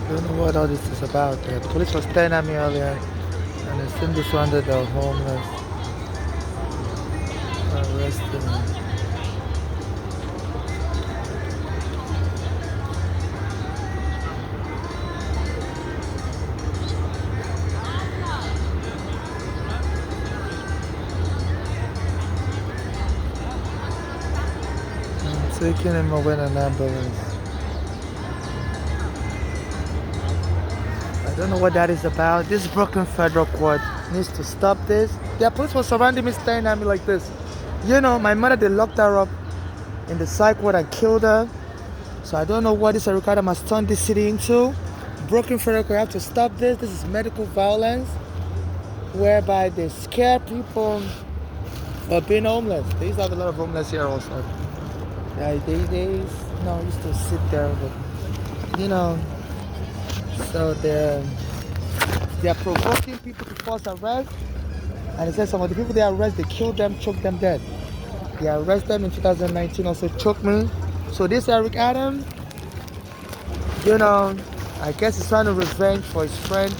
Don't know what all this is about. The police was staring at me earlier, and they seemed to surrounded the homeless, arrested me. I'm taking him away in an ambulance. I don't know what that is about. This Brooklyn Federal Court needs to stop this. The police was surrounding me, staring at me like this. You know, my mother, they locked her up in the psych ward and killed her. So I don't know what this Ricardo must turn this city into. Brooklyn Federal Court have to stop this. This is medical violence, whereby they scare people for being homeless. They used to have a lot of homeless here also. Yeah, they used to sit there, but so they're provoking people to false arrest. And it says some of the people they arrest, they kill them, choke them dead. They arrested them in 2019, also choked me. So this Eric Adams, I guess he's trying to revenge for his friend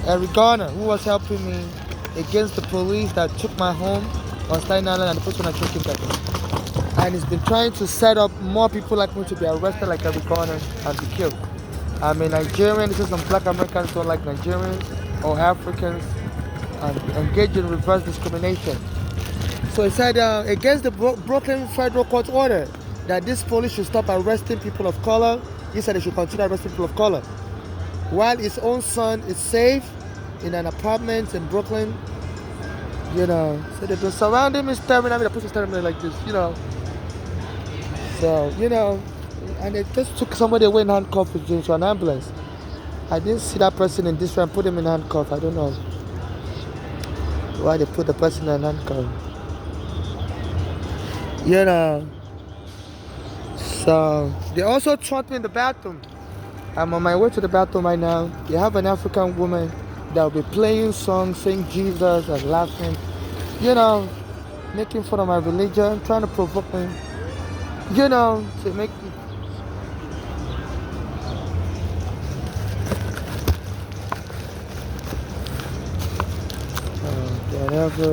Eric Garner, who was helping me against the police that took my home on Staten Island, and the person that took him back. And he's been trying to set up more people like me to be arrested like Eric Garner and be killed. I'm a Nigerian. This is some black Americans who are like Nigerians or Africans and engage in reverse discrimination. So he said against the Brooklyn Federal Court order that this police should stop arresting people of color. He said they should continue arresting people of color. While his own son is safe in an apartment in Brooklyn, so they've been surrounding me, staring at me, the police staring at me like this, So, and they just took somebody away in handcuffs into an ambulance. I didn't see that person in this way and put him in handcuffs. I don't know why they put the person in handcuffs. So they also trapped me in the bathroom. I'm on my way to the bathroom right now. They have an African woman that will be playing songs, saying Jesus and laughing, making fun of my religion, trying to provoke me, to make me. Whatever.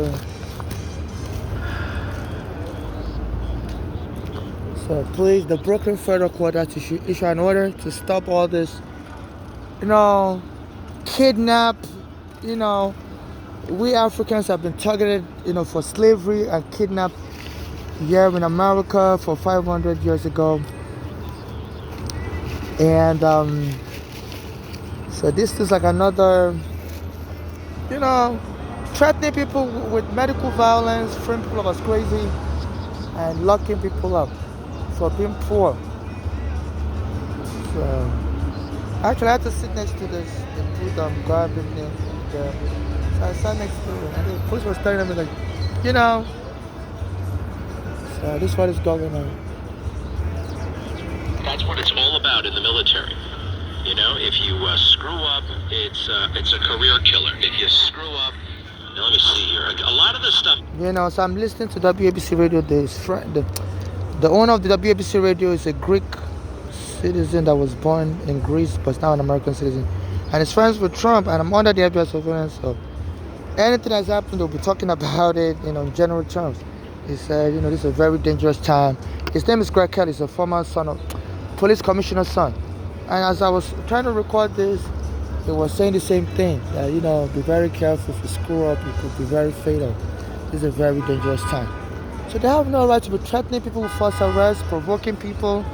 So please, the Brooklyn Federal Court has to issue an order to stop all this, kidnap, we Africans have been targeted, for slavery and kidnapped here in America for 500 years ago. And so this is like another, threatening people with medical violence, throwing people up as crazy, and locking people up for being poor. So actually I had to sit next to this and put guard in there. So I sat next to it, and the police was staring at me like, so this is what is going on. That's what it's all about in the military. If you screw up, it's a career killer. If you screw up, let me see here. A lot of this stuff. So I'm listening to WABC radio. The owner of the WABC radio is a Greek citizen that was born in Greece but is now an American citizen. And is friends with Trump, and I'm under the FBI surveillance. So anything that's happened, they'll be talking about it, in general terms. He said, this is a very dangerous time. His name is Greg Kelly. He's a former son of police commissioner's son. And as I was trying to record this, he was saying the same thing. That, be very careful. If you screw up, it could be very fatal. This is a very dangerous time. So they have no right to be threatening people with false arrest, provoking people.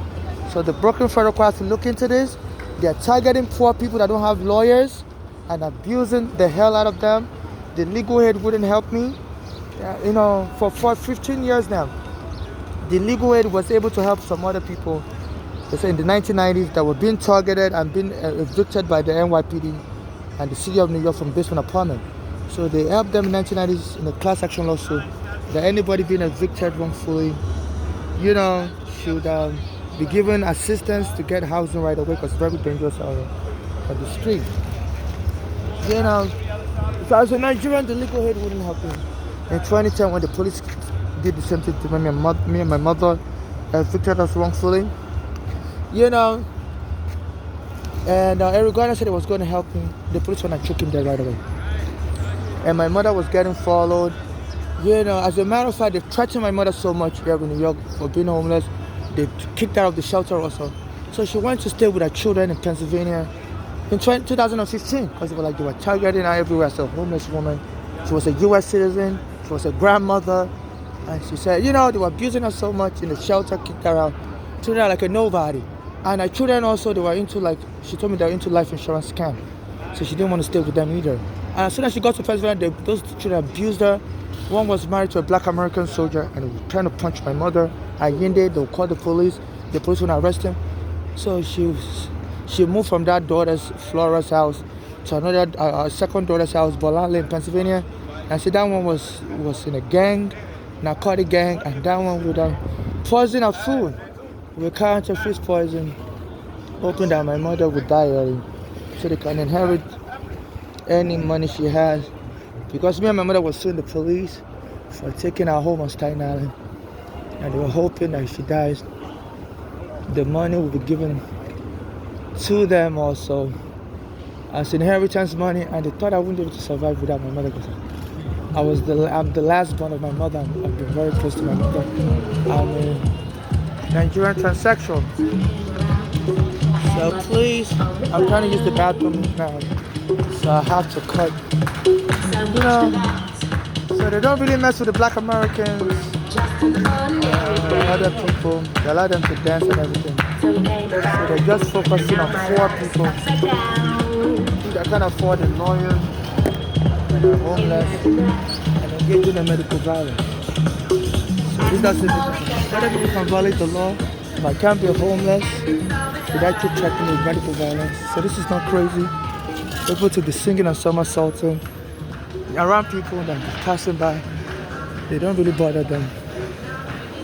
So the Brooklyn Federal Court has to look into this. They are targeting poor people that don't have lawyers and abusing the hell out of them. The legal aid wouldn't help me. For 15 years now, the legal aid was able to help some other people. They say in the 1990s that were being targeted and being evicted by the NYPD and the city of New York from basement apartment. So they helped them in the 1990s in a class action lawsuit that anybody being evicted wrongfully, should be given assistance to get housing right away, because it's very dangerous out on the street. So as a Nigerian, the legal aid wouldn't help me. In 2010, when the police did the same thing to me and my mother evicted us wrongfully, And Eric Garner said he was going to help me. The police went and took him there right away. And my mother was getting followed. You know, as a matter of fact, they threatened my mother so much here in New York for being homeless. They kicked her out of the shelter also. So she went to stay with her children in Pennsylvania in 2015 because they were targeting her everywhere as a homeless woman. She was a U.S. citizen. She was a grandmother. And she said, you know, they were abusing her so much in the shelter, kicked her out, treated her like a nobody. And her children also, they were into she told me they were into life insurance scam. So she didn't want to stay with them either. And as soon as she got to Pennsylvania, those children abused her. One was married to a black American soldier and was trying to punch my mother. Allende, they'll call the police. The police will arrest him. So she moved from that daughter's, Flora's house, to another second daughter's house, Bolale in Pennsylvania. And so that one was in a gang, narcotic gang, and that one would poison her food. With counterfeit poison, hoping that my mother would die early, so they can inherit any money she has. Because me and my mother were suing the police for taking her home on Staten Island, and they were hoping that if she dies, the money will be given to them also as inheritance money, and they thought I wouldn't be able to survive without my mother because I'm the last born of my mother. I've been very close to my mother. I'm a Nigerian transsexual. So please, I'm trying to use the bathroom now, so I have to cut. You know, so they don't really mess with the black Americans, other people. They allow them to dance and everything. So they're just focusing on poor people that can't afford a lawyer, and are homeless, and engaging in medical violence. So this doesn't other people can violate the law, but I can't be homeless without you threatening with medical violence. So this is not crazy. People to be singing and somersaulting around people that are passing by. They don't really bother them.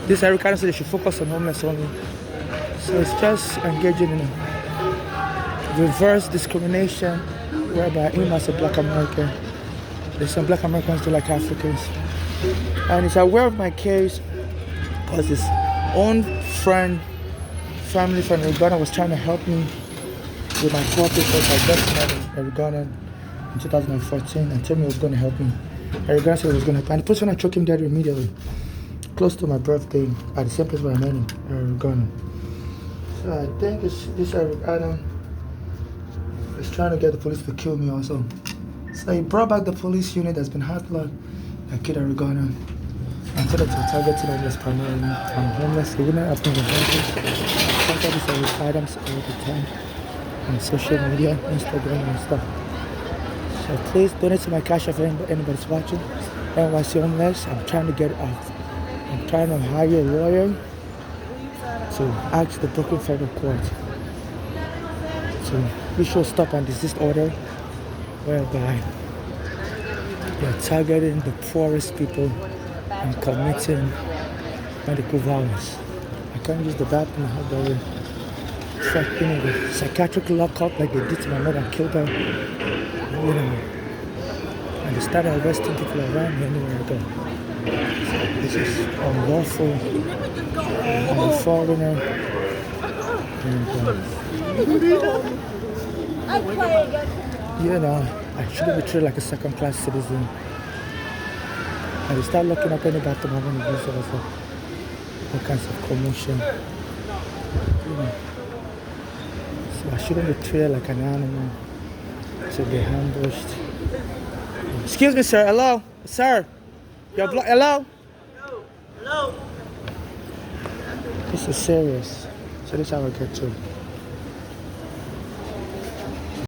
This Eric Garner said they should focus on homeless only. So it's just engaging in a reverse discrimination, whereby him as a black American, there's some black Americans do like Africans. And he's aware of my case because his own family friend, Eric Garner, was trying to help me with my court papers. I just met Eric Garner in 2014 and told me he was going to help me. Eric Garner said he was going to help me. And the person I took him dead immediately, close to my birthday, at the same place where I met him, Eric Garner. So I think this Eric Garner is trying to get the police to kill me also. So he brought back the police unit that's been hard-luck that killed Eric Garner. And so that we're targeting homeless primarily. I'm homeless, it wouldn't happen with homeless. I contact these Eric items all the time on social media, Instagram and stuff. So please donate to my cash if anybody's watching. NYC Homeless, I'm trying to get out. I'm trying to hire a lawyer to ask the Brooklyn Federal Court to issue a stop and desist order whereby they're targeting the poorest people and committing medical violence. I can't use the bathroom, I have the fucking the psychiatric lockup like they did to my mother and killed her. You know. And they started arresting people around me anywhere I go. So this is unlawful. I'm a foreigner. And you know, I shouldn't be treated like a second-class citizen. And they start looking up any bathroom I want to use it also. All kinds of commotion. You know. So I shouldn't be treated like an animal to be ambushed. Excuse me, sir. Hello? Sir? You're hello? Hello? This is serious. So this is how I get to.